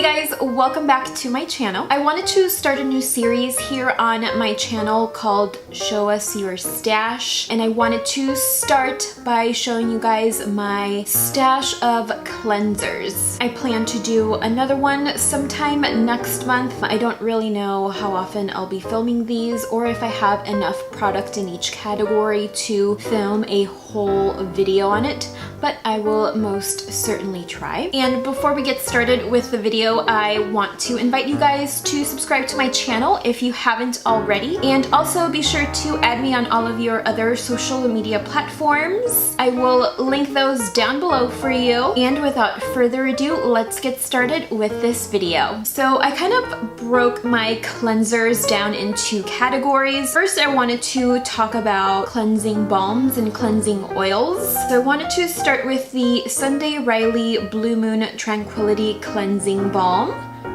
guys, welcome back to my channel. I wanted to start a new series here on my channel called Show Us Your Stash, and I wanted to start by showing you guys my stash of cleansers. I plan to do another one sometime next month. I don't really know how often I'll be filming these or if I have enough product in each category to film a whole video on it, but I will most certainly try. And before we get started with the video, I want to invite you guys to subscribe to my channel if you haven't already, and also be sure to add me on all of your other social media platforms. I will link those down below for you. And without further ado, let's get started with this video. So I kind of broke my cleansers down into categories. First, I wanted to talk about cleansing balms and cleansing oils. So I wanted to start with the Sunday Riley Blue Moon Tranquility Cleansing Balm.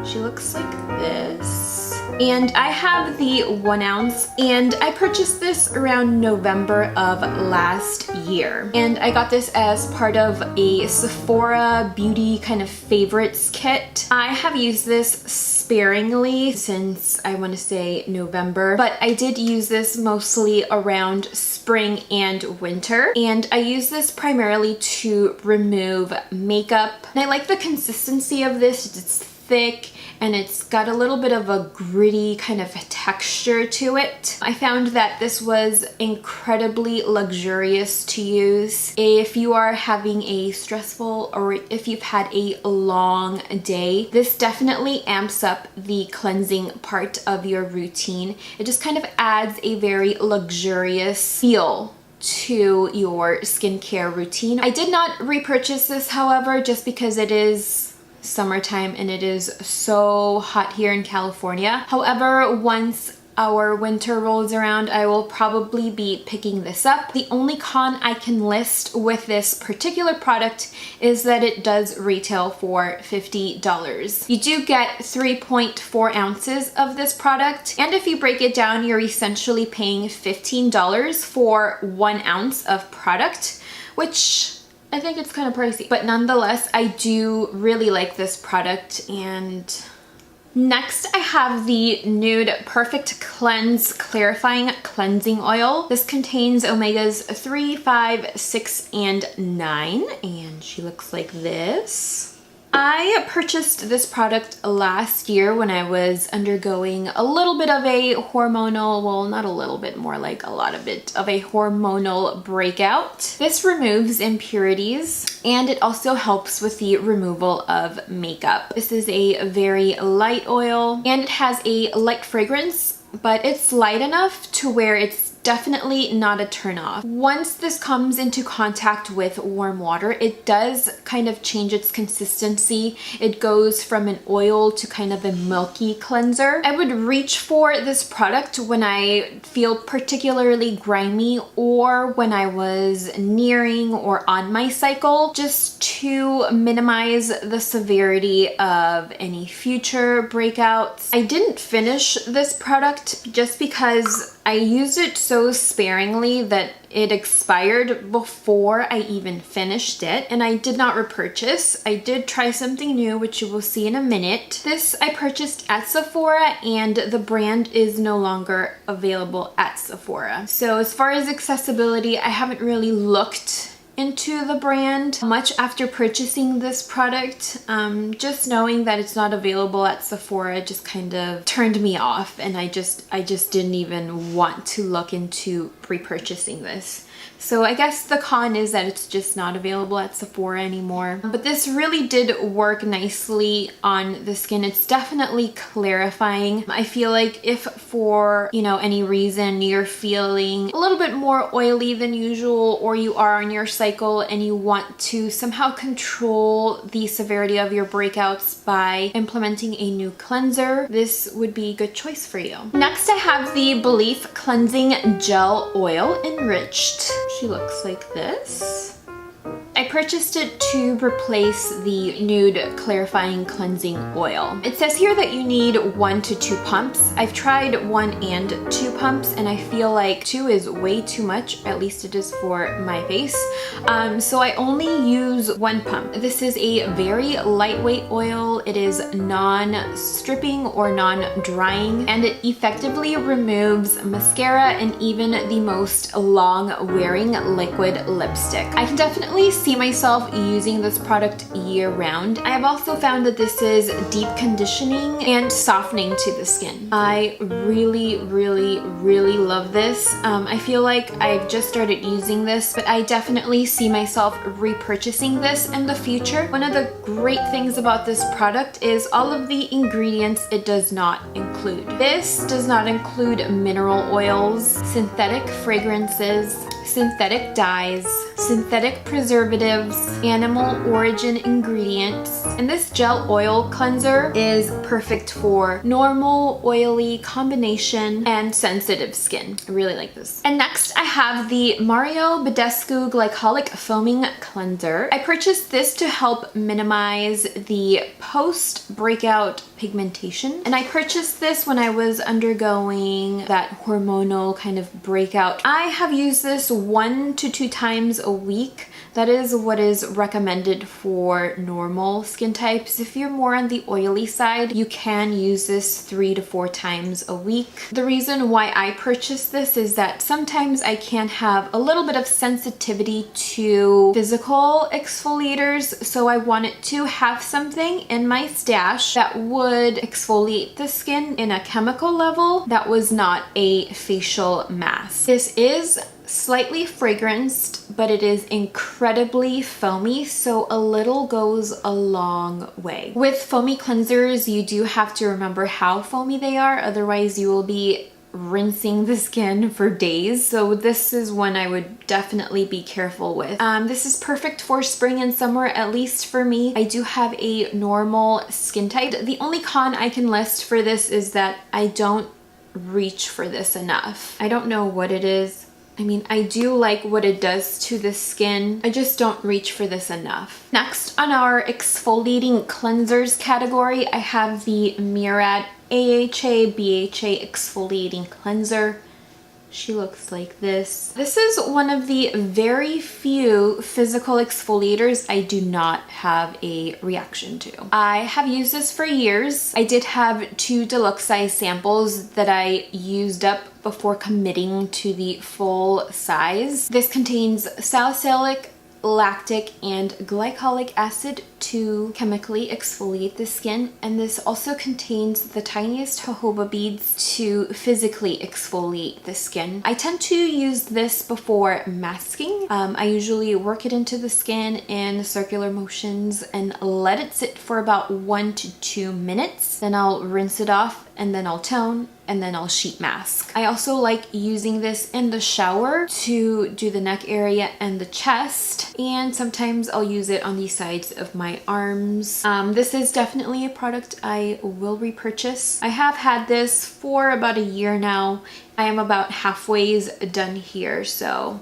She looks like this. And I have the 1 ounce, and I purchased this around November of last year. And I got this as part of a Sephora beauty kind of favorites kit. I have used this sparingly since I want to say November, but I did use this mostly around spring and winter. And I use this primarily to remove makeup. And I like the consistency of this. It's thick and it's got a little bit of a gritty kind of texture to it. I found that this was incredibly luxurious to use if you are having a stressful or if you've had a long day. This definitely amps up the cleansing part of your routine. It just kind of adds a very luxurious feel to your skincare routine. I did not repurchase this, however, just because it is summertime and it is so hot here in California. However, once our winter rolls around, I will probably be picking this up. The only con I can list with this particular product is that it does retail for $50. You do get 3.4 ounces of this product, and if you break it down, you're essentially paying $15 for 1 ounce of product, which I think it's kind of pricey, but nonetheless, I do really like this product. And next, I have the Nude Perfect Cleanse Clarifying Cleansing Oil. This contains omegas 3, 5, 6, and 9, and she looks like this. I purchased this product last year when I was undergoing a little bit of a hormonal, well, not a little bit, more like a lot of it, of a hormonal breakout. This removes impurities and it also helps with the removal of makeup. This is a very light oil and it has a light fragrance, but it's light enough to where it's definitely not a turn off. Once this comes into contact with warm water, it does kind of change its consistency. It goes from an oil to kind of a milky cleanser. I would reach for this product when I feel particularly grimy or when I was nearing or on my cycle, just to minimize the severity of any future breakouts. I didn't finish this product just because I used it so sparingly that it expired before I even finished it, and I did not repurchase. I did try something new, which you will see in a minute. This I purchased at Sephora, and the brand is no longer available at Sephora. So as far as accessibility, I haven't really looked into the brand much after purchasing this product. Just knowing that it's not available at Sephora just kind of turned me off, and I just didn't even want to look into repurchasing this. So I guess the con is that it's just not available at Sephora anymore. But this really did work nicely on the skin. It's definitely clarifying. I feel like if for, any reason you're feeling a little bit more oily than usual, or you are on your cycle and you want to somehow control the severity of your breakouts by implementing a new cleanser, this would be a good choice for you. Next, I have the Belief Cleansing Gel Oil Enriched. She looks like this. I purchased it to replace the Nude Clarifying Cleansing Oil. It says here that you need 1 to 2 pumps. I've tried 1 and 2 pumps and I feel like 2 is way too much, at least it is for my face. So I only use 1 pump. This is a very lightweight oil. It is non-stripping or non-drying, and it effectively removes mascara and even the most long-wearing liquid lipstick. I can definitely see myself using this product year-round. I have also found that this is deep conditioning and softening to the skin. I really love this. I feel like I've just started using this, but I definitely see myself repurchasing this in the future. One of the great things about this product is all of the ingredients it does not include. This does not include mineral oils, synthetic fragrances, synthetic dyes, synthetic preservatives, animal origin ingredients, and this gel oil cleanser is perfect for normal, oily, combination, and sensitive skin. I really like this. And next I have the Badescu Glycolic Foaming Cleanser. I purchased this to help minimize the post-breakout pigmentation, and I purchased this when I was undergoing that hormonal kind of breakout. I have used this 1 to 2 times a week. That is what is recommended for normal skin types. If you're more on the oily side, you can use this 3 to 4 times a week. The reason why I purchased this is that sometimes I can have a little bit of sensitivity to physical exfoliators, so I wanted to have something in my stash that would exfoliate the skin in a chemical level that was not a facial mask. This is slightly fragranced, but it is incredibly foamy, so a little goes a long way. With foamy cleansers, you do have to remember how foamy they are, otherwise you will be rinsing the skin for days. So this is one I would definitely be careful with. This is perfect for spring and summer, at least for me. I do have a normal skin type. The only con I can list for this is that I don't reach for this enough. I don't know what it is. I mean, I do like what it does to the skin. I just don't reach for this enough. Next, on our exfoliating cleansers category, I have the Murad AHA BHA Exfoliating Cleanser. She looks like this. This is one of the very few physical exfoliators I do not have a reaction to. I have used this for years. I did have 2 deluxe size samples that I used up before committing to the full size. This contains salicylic, lactic, and glycolic acid to chemically exfoliate the skin, and this also contains the tiniest jojoba beads to physically exfoliate the skin. I tend to use this before masking. I usually work it into the skin in circular motions and let it sit for about 1 to 2 minutes. Then I'll rinse it off, and then I'll tone, and then I'll sheet mask. I also like using this in the shower to do the neck area and the chest, and sometimes I'll use it on the sides of my arms. This is definitely a product I will repurchase. I have had this for about a year now. I am about halfway done here, so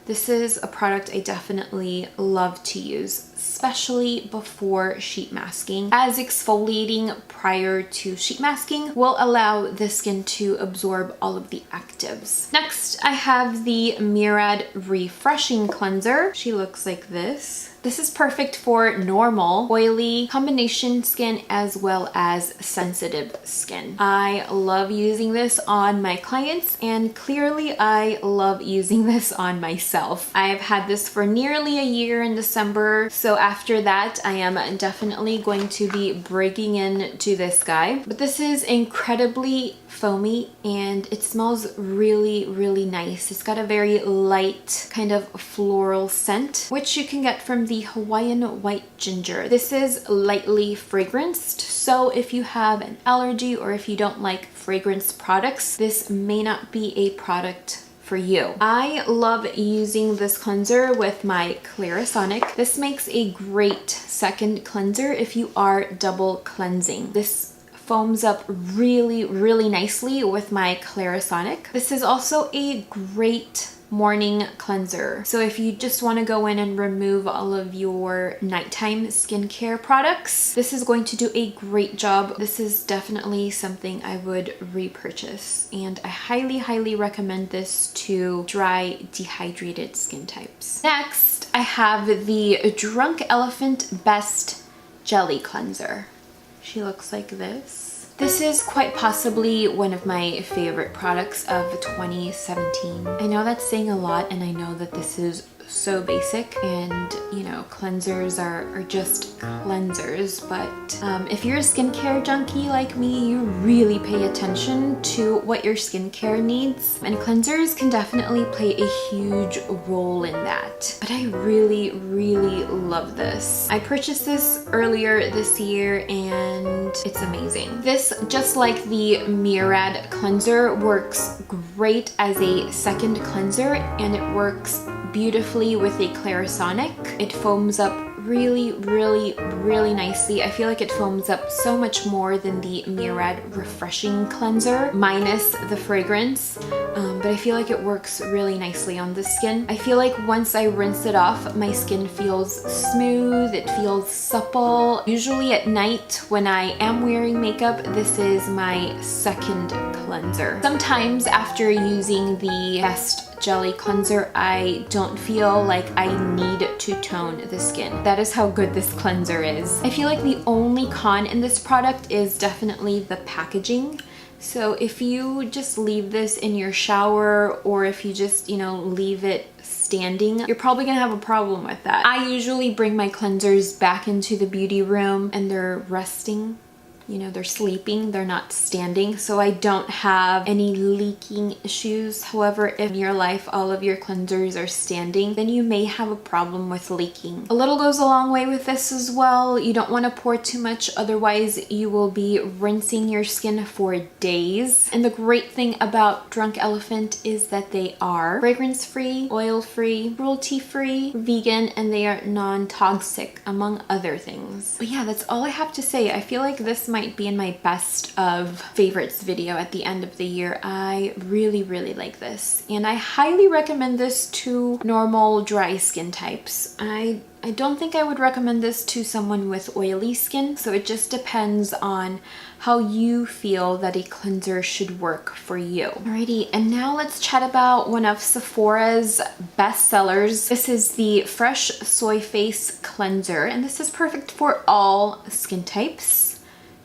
this is a product I definitely love to use, especially before sheet masking, as exfoliating prior to sheet masking will allow the skin to absorb all of the actives. Next, I have the Rad Refreshing Cleanser. She looks like this. This is perfect for normal, oily, combination skin as well as sensitive skin. I love using this on my clients, and clearly I love using this on myself. I've had this for nearly a year in December, so after that I am definitely going to be breaking into this guy. But this is incredibly foamy and it smells really nice. It's got a very light kind of floral scent, which you can get from the Hawaiian white ginger. This is lightly fragranced, so if you have an allergy or if you don't like fragrance products, this may not be a product for you. I love using this cleanser with my Clarisonic. This makes a great second cleanser if you are double cleansing. This foams up really nicely with my Clarisonic. This is also a great morning cleanser. So if you just want to go in and remove all of your nighttime skincare products, this is going to do a great job. This is definitely something I would repurchase, and I highly recommend this to dry, dehydrated skin types. Next, I have the Drunk Elephant Best Jelly Cleanser. She looks like this. This is quite possibly one of my favorite products of 2017. I know that's saying a lot, and I know that this is so basic, and you know, cleansers are just cleansers, but if you're a skincare junkie like me, you really pay attention to what your skincare needs, and cleansers can definitely play a huge role in that. But I really love this. I purchased this earlier this year and it's amazing. This, just like the Murad cleanser, works great as a second cleanser, and it works beautifully with a Clarisonic. It foams up really nicely. I feel like it foams up so much more than the Rad Refreshing Cleanser, minus the fragrance. But I feel like it works really nicely on the skin. I feel like once I rinse it off, my skin feels smooth, it feels supple. Usually at night when I am wearing makeup, this is my second cleanser. Sometimes after using the Best Jelly Cleanser, I don't feel like I need to tone the skin. That is how good this cleanser is. I feel like the only con in this product is definitely the packaging. So if you just leave this in your shower, or if you just, you know, leave it standing, you're probably gonna have a problem with that. I usually bring my cleansers back into the beauty room and they're resting. You know, they're sleeping, they're not standing, so I don't have any leaking issues. However, if in your life all of your cleansers are standing, then you may have a problem with leaking. A little goes a long way with this as well. You don't want to pour too much, otherwise you will be rinsing your skin for days. And the great thing about Drunk Elephant is that they are fragrance-free, oil-free, cruelty-free, vegan, and they are non-toxic, among other things. But yeah, that's all I have to say. I feel like this might be in my best of favorites video at the end of the year. I really like this, and I highly recommend this to normal dry skin types. I don't think I would recommend this to someone with oily skin, so it just depends on how you feel that a cleanser should work for you. Alrighty, and now let's chat about one of Sephora's best sellers. This is the Fresh Soy Face Cleanser, and this is perfect for all skin types.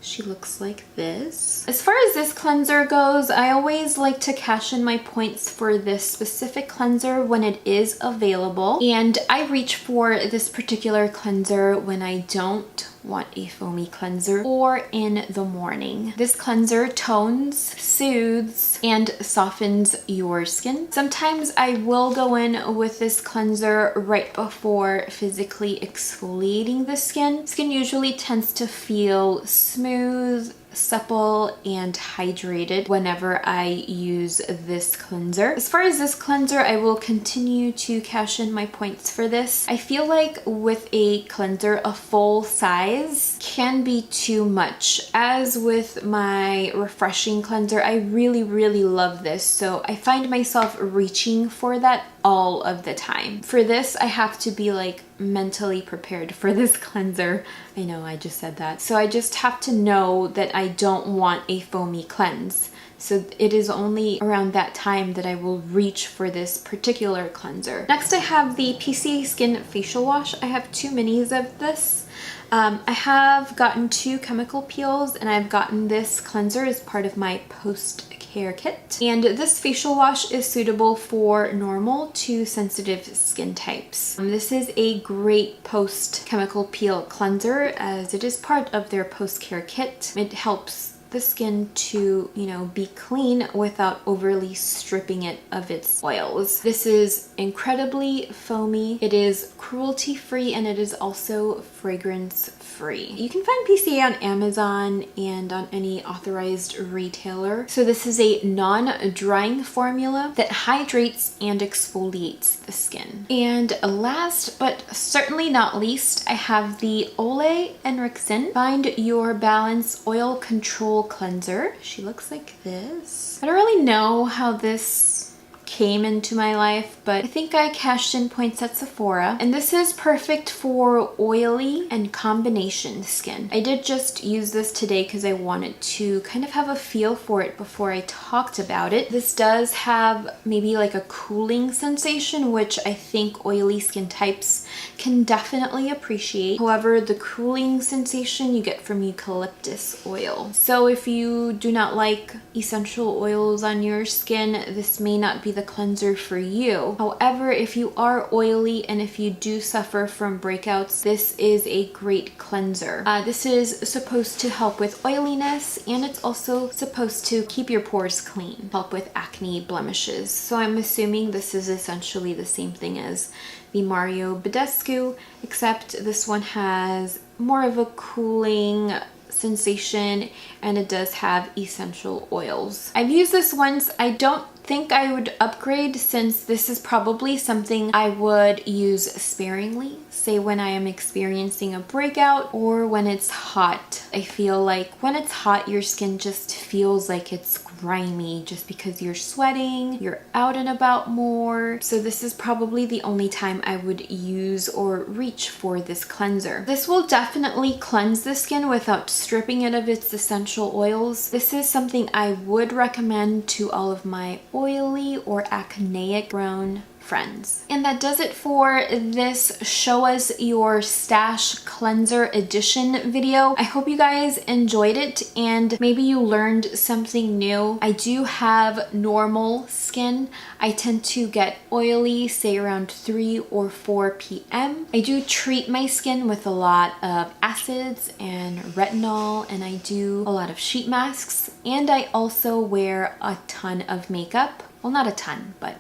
She looks like this. As far as this cleanser goes, I always like to cash in my points for this specific cleanser when it is available. And I reach for this particular cleanser when I don't want a foamy cleanser or in the morning. This cleanser tones, soothes, and softens your skin. Sometimes I will go in with this cleanser right before physically exfoliating the skin. Skin usually tends to feel smooth, supple, and hydrated whenever I use this cleanser. As far as this cleanser, I will continue to cash in my points for this. I feel like with a cleanser, a full size can be too much. As with my refreshing cleanser, I really love this, so I find myself reaching for that all of the time. For this, I have to be like mentally prepared for this cleanser. I know I just said that. So I just have to know that I don't want a foamy cleanse. So it is only around that time that I will reach for this particular cleanser. Next, I have the PCA Skin Facial Wash. I have 2 minis of this. I have gotten 2 chemical peels, and I've gotten this cleanser as part of my post-care kit. And this facial wash is suitable for normal to sensitive skin types. This is a great post-chemical peel cleanser as it is part of their post-care kit. It helps the skin to, you know, be clean without overly stripping it of its oils. This is incredibly foamy. It is cruelty-free, and it is also fragrance-free. You can find PCA on Amazon and on any authorized retailer. So this is a non-drying formula that hydrates and exfoliates the skin. And last but certainly not least, I have the Olay Henriksen Find Your Balance Oil Control Cleanser. She looks like this. I don't really know how this came into my life, but I think I cashed in points at Sephora. And this is perfect for oily and combination skin. I did just use this today because I wanted to kind of have a feel for it before I talked about it. This does have maybe like a cooling sensation, which I think oily skin types can definitely appreciate. However, the cooling sensation you get from eucalyptus oil. So if you do not like essential oils on your skin, this may not be the cleanser for you. However, if you are oily and if you do suffer from breakouts, this is a great cleanser. This is supposed to help with oiliness, and it's also supposed to keep your pores clean, help with acne, blemishes. So I'm assuming this is essentially the same thing as the Mario Badescu, except this one has more of a cooling sensation and it does have essential oils. I've used this once. I don't think I would upgrade since this is probably something I would use sparingly, say when I am experiencing a breakout or when it's hot. I feel like when it's hot, your skin just feels like it's grimy just because you're sweating, you're out and about more. So this is probably the only time I would use or reach for this cleanser. This will definitely cleanse the skin without stripping it of its essential oils. This is something I would recommend to all of my oily or acneic prone friends. And that does it for this Show Us Your Stash Cleanser Edition video. I hope you guys enjoyed it and maybe you learned something new. I do have normal skin. I tend to get oily, say around 3 or 4 p.m. I do treat my skin with a lot of acids and retinol, and I do a lot of sheet masks, and I also wear a ton of makeup. Well, not a ton, but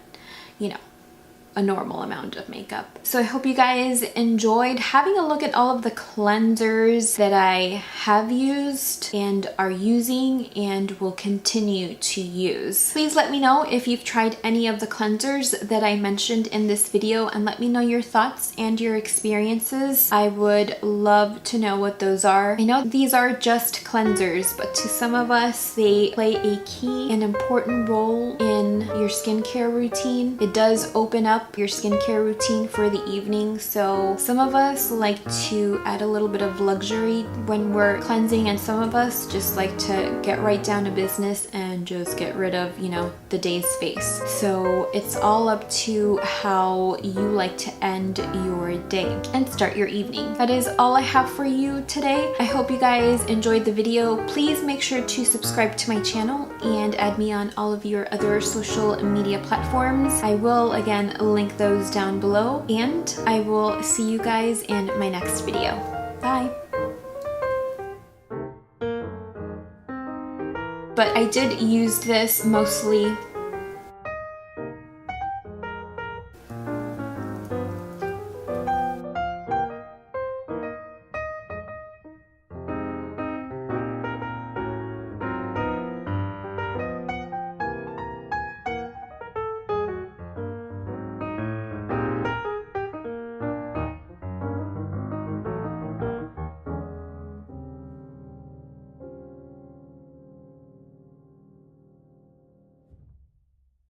you know, a normal amount of makeup. So I hope you guys enjoyed having a look at all of the cleansers that I have used and are using and will continue to use. Please let me know if you've tried any of the cleansers that I mentioned in this video and let me know your thoughts and your experiences. I would love to know what those are. I know these are just cleansers, but to some of us, they play a key and important role in your skincare routine. It does open up your skincare routine for the evening. So some of us like to add a little bit of luxury when we're cleansing, and some of us just like to get right down to business and just get rid of, you know, the day's face. So it's all up to how you like to end your day and start your evening. That is all I have for you today. I hope you guys enjoyed the video. Please make sure to subscribe to my channel and add me on all of your other social media platforms. I will again link those down below, and I will see you guys in my next video. Bye! But I did use this mostly